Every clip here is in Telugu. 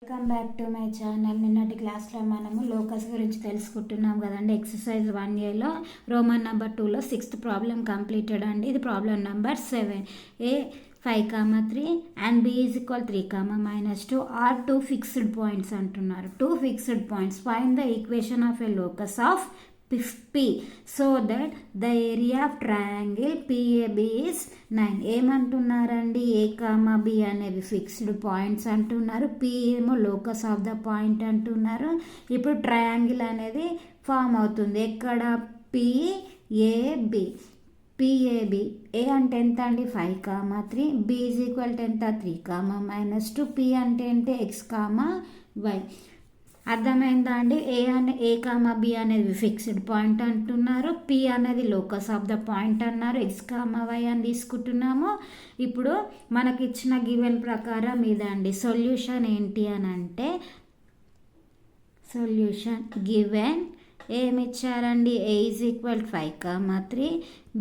Welcome back to my channel. నిన్నటి క్లాస్లో మనము లోకస్ గురించి తెలుసుకుంటున్నాం కదండి. ఎక్సర్సైజ్ 1Aలో రోమన్ నెంబర్ 2లో 6th ప్రాబ్లం కంప్లీటెడ్ అండి. ఇది problem number 7. A 5, 3 and B is equal 3, -2 are two fixed points అంటున్నారు. Two fixed points. Find the equation of a locus of P so that the area of triangle PAB is 9. ఏమంటున్నారండి? A, B అనేవి ఫిక్స్డ్ పాయింట్స్ అంటున్నారు. P ఏమో లోకస్ ఆఫ్ ద పాయింట్ అంటున్నారు. ఇప్పుడు ట్రయాంగిల్ అనేది ఫామ్ అవుతుంది. ఎక్కడ? PAB. PAB. A అంటే ఎంత అండి? 5, 3. B ఈజ్ ఈక్వల్ టు ఎంత? 3, -2. P అంటే ఏంటి? X, Y. అర్థమైందా అండి? ఏ కామా బి అనేది ఫిక్స్డ్ పాయింట్ అంటున్నారు. పి అనేది లోకస్ ఆఫ్ ద పాయింట్ అన్నారు. ఎక్స్ కామా వై అని తీసుకుంటున్నాము. ఇప్పుడు మనకి ఇచ్చిన గివెన్ ప్రకారం ఇదండి సొల్యూషన్ ఏంటి అని అంటే, సొల్యూషన్ గివెన్ ఏమి ఇచ్చారండి? A is equal 5, 3.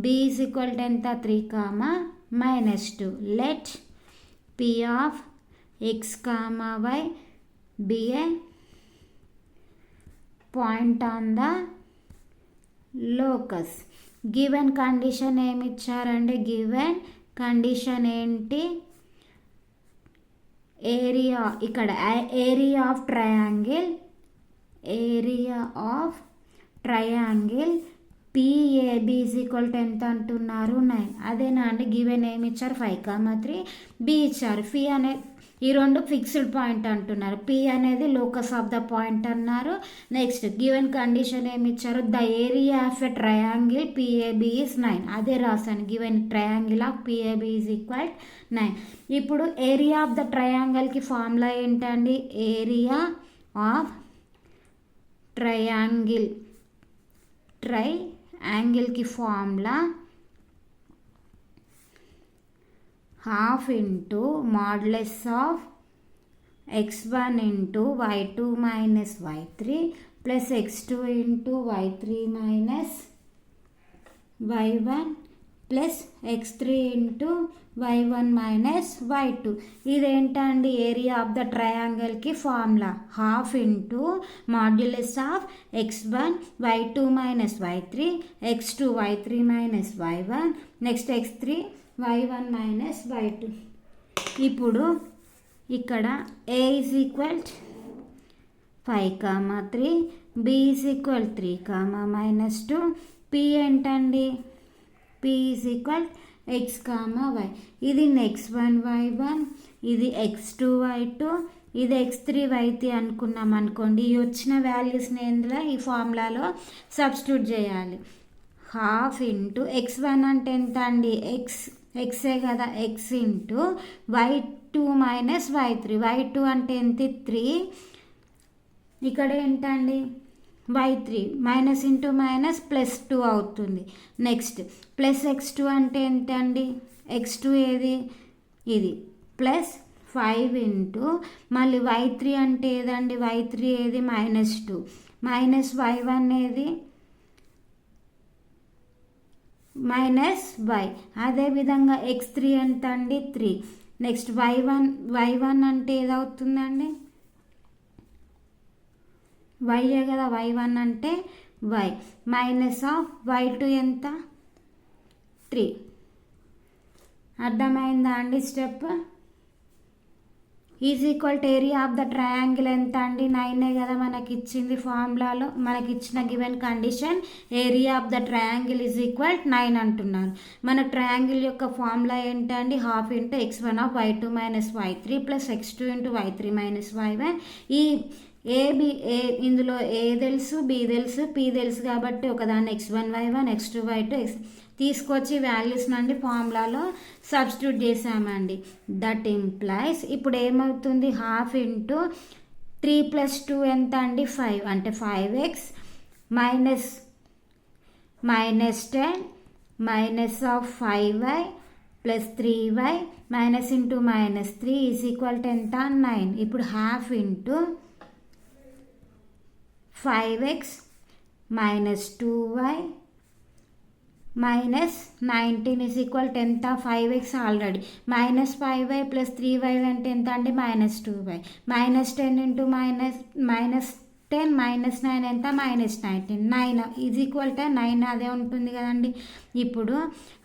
B is equal to ఎంత? 3, -2. Let p of x comma y be a point on the locus. Given condition ఏమి ఇచ్చారండి? గివెన్ కండిషన్ ఏంటి? ఏరియా, ఇక్కడ area of triangle, area of triangle PAB is equal to ఎంత అంటున్నారు? 9. అదేనా అండి? గివెన్ ఏమి ఇచ్చారు? 5, 3. బి ఇచ్చారు. ఫి అనే ఈ రెండు ఫిక్స్డ్ పాయింట్ అంటున్నారు. పి అనేది లోకస్ ఆఫ్ ద పాయింట్ అన్నారు. నెక్స్ట్ గివెన్ కండిషన్ ఏమి ఇచ్చారు? The area of a triangle PAB is 9. అదే రాశాను. Given triangle of PAB is equal 9. ఇప్పుడు ఏరియా ఆఫ్ ద ట్రయాంగిల్కి ఫార్ములా ఏంటండి? ఏరియా ఆఫ్ ట్రయాంగిల్, ట్రయాంగిల్కి formula ½ into modulus of x1 into y2 minus y3 plus x2 into y3 minus y1 plus x3 into y1 minus y2. ఇదేంటండి? ఏరియా ఆఫ్ ద ట్రయాంగిల్కి formula ½ into modulus of x1 y2 minus y3 x2 y3 minus y1 next x3 y1 minus y2. ఇప్పుడు ఇక్కడ a is equal 5, 3. b is equal 3, -2. p ఏంటండి? p is equal x, y. ఇది x1 y1, ఇది x2 y2, ఇది x3 y3 అనుకున్నాం అనుకోండి. ఈ వచ్చిన వాల్యూస్ని ఇందులో ఈ ఫార్ములాలో సబ్స్టిట్యూట్ చేయాలి. ½ into x1 అంటే ఎంత అండి? ఎక్సే కదా, X into y2 minus y3. y2 అంటే ఎంత? 3. ఇక్కడ ఏంటండి? y3 మైనస్ ఇంటూ మైనస్ +2 అవుతుంది. నెక్స్ట్ ప్లస్ x2 అంటే ఎంత అండి? x2 ఏది? ఇది +5 ఇంటూ మళ్ళీ y3 అంటే ఏదండి? y3 ఏది? -2 మైనస్ y1 ఏది? -y. అదేవిధంగా x3 ఎంత అండి? 3. నెక్స్ట్ y1 అంటే ఏదవుతుందండి? y కదా, y1 అంటే y. మైనస్ ఆఫ్ y2 ఎంత? 3. అర్థమైందా అండి step? Is equal to area of the triangle ఎంత అండి? 9 కదా మనకి ఇచ్చింది ఫార్ములాలో. మనకి ఇచ్చిన given condition area of the triangle is equal 9 అంటున్నారు. మన ట్రయాంగిల్ యొక్క ఫార్ములా ఏంటండి? ½ into x1 of y2 minus y3 plus x2 into y3 minus y1. ఈ ఇందులో ఏ తెలుసు, బి తెలుసు, పి తెలుసు కాబట్టి ఒకదాన్ని x1 y1 x2 y2 తీసుకొచ్చి వాల్యూస్ నుండి ఫార్ములాలో సబ్స్టిట్యూట్ చేసామండి. దట్ ఇంప్లైస్ ఇప్పుడు ఏమవుతుంది? ½ into 3 + 2 ఎంత అండి? 5. అంటే 5x -10 minus of 5y plus 3y minus into -3 is equal to ఎంత? 9. ఇప్పుడు ½ into 5x -2y minus 19 is equal to ఎంత 5x already -5y plus 3y అంటే ఎంత అండి -2y -10 ఇంటూ -10 -9 ఎంత -19 9 ఈజ్ ఈక్వల్ టు 9 అదే ఉంటుంది కదండి. ఇప్పుడు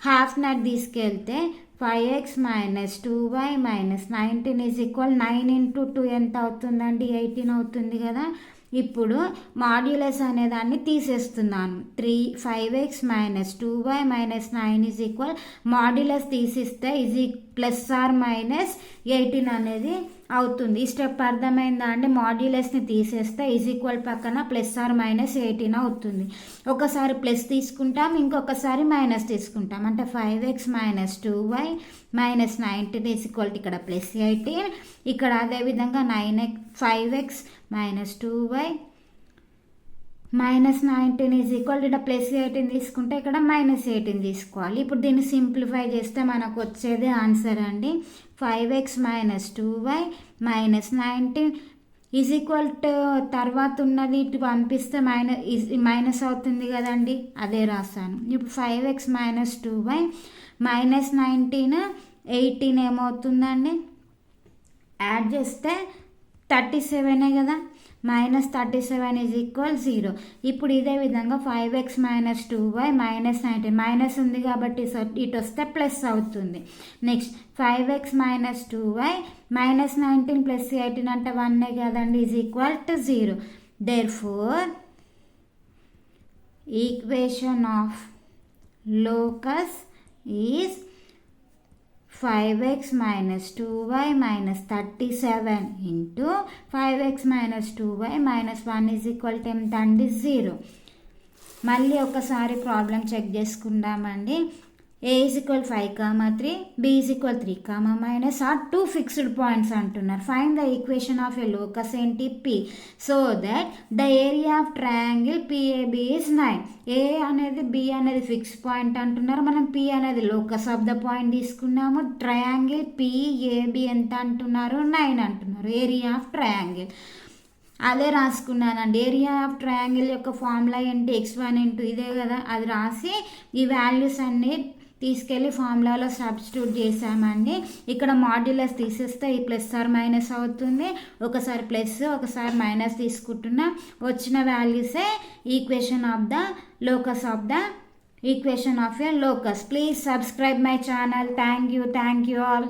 హాఫ్ నాట్ తీసుకెళ్తే 5x - 2y - 19 is equal 9 into 2 ఎంత అవుతుందండి 18 అవుతుంది కదా. ఇప్పుడు మాడ్యులస్ అనేదాన్ని తీసేస్తున్నాను. 5x - 2y - 9 is equal modulus తీసిస్తే +or-18 అనేది అవుతుంది. ఈ స్టెప్ అర్థమైందా అండి. మాడ్యులస్ని తీసేస్తే ఈక్వల్ పక్కన +or-18 అవుతుంది. ఒకసారి ప్లస్ తీసుకుంటాం, ఇంకొకసారి మైనస్ తీసుకుంటాం. అంటే 5x - 2y - 19 ఈజ్ ఈక్వల్ ఇక్కడ +18. ఇక్కడ అదేవిధంగా 5x - 2y - 19 ఈజ్ ఈక్వల్ ఇక్కడ +18 తీసుకుంటే ఇక్కడ -18 తీసుకోవాలి. ఇప్పుడు దీన్ని సింప్లిఫై చేస్తే మనకు వచ్చేది ఆన్సర్ అండి. 5x - 2y - 19 is equal to తర్వాత ఉన్నది ఇటు పంపిస్తే మైనస్ అవుతుంది కదండి, అదే రాశాను. ఇప్పుడు 5x - 2y - 19 18 ఏమవుతుందండి, యాడ్ చేస్తే 37 కదా. -37 ఈజ్ ఈక్వల్ 0. ఇప్పుడు ఇదే విధంగా 5x - 2y - 19 మైనస్ ఉంది కాబట్టి ఇటు వస్తే ప్లస్ అవుతుంది. నెక్స్ట్ 5x - 2y - 19 + 18 అంటే 1 కదండి, is equal to 0. Therefore equation of locus is 5x - 2y - 37 into 5x - 2y - 1 is equal to ఎంత అండి 0. మళ్ళీ ఒకసారి ప్రాబ్లం చెక్ చేసుకుందామండి. a is equal 5, 3, b is equal 3, - are 2 fixed points అంటున్నారు. Find the equation of a locus ఏంటి p so that the area of triangle PAB is 9. a అనేది b అనేది ఫిక్స్ పాయింట్ అంటున్నారు, మనం p అనేది లోకస్ ఆఫ్ ద పాయింట్ తీసుకున్నాము. ట్రయాంగిల్ PAB ఎంత అంటున్నారు 9 అంటున్నారు. ఏరియా ఆఫ్ ట్రయాంగిల్ అదే రాసుకున్నానండి. ఏరియా ఆఫ్ ట్రయాంగిల్ యొక్క ఫార్ములా ఏంటి, x1 ఇంటూ ఇదే కదా, అది రాసి ఈ వాల్యూస్ అన్నీ తీసుకెళ్ళి ఫార్ములాలో సబ్స్టిట్యూట్ చేసామండి. ఇక్కడ మాడ్యులస్ తీసేస్తే ఈ +or- అవుతుంది. ఒకసారి ప్లస్ ఒకసారి మైనస్ తీసుకుంటున్నా, వచ్చిన వాల్యూసే equation of the locus of the equation of a locus. Please subscribe my channel. Thank you all.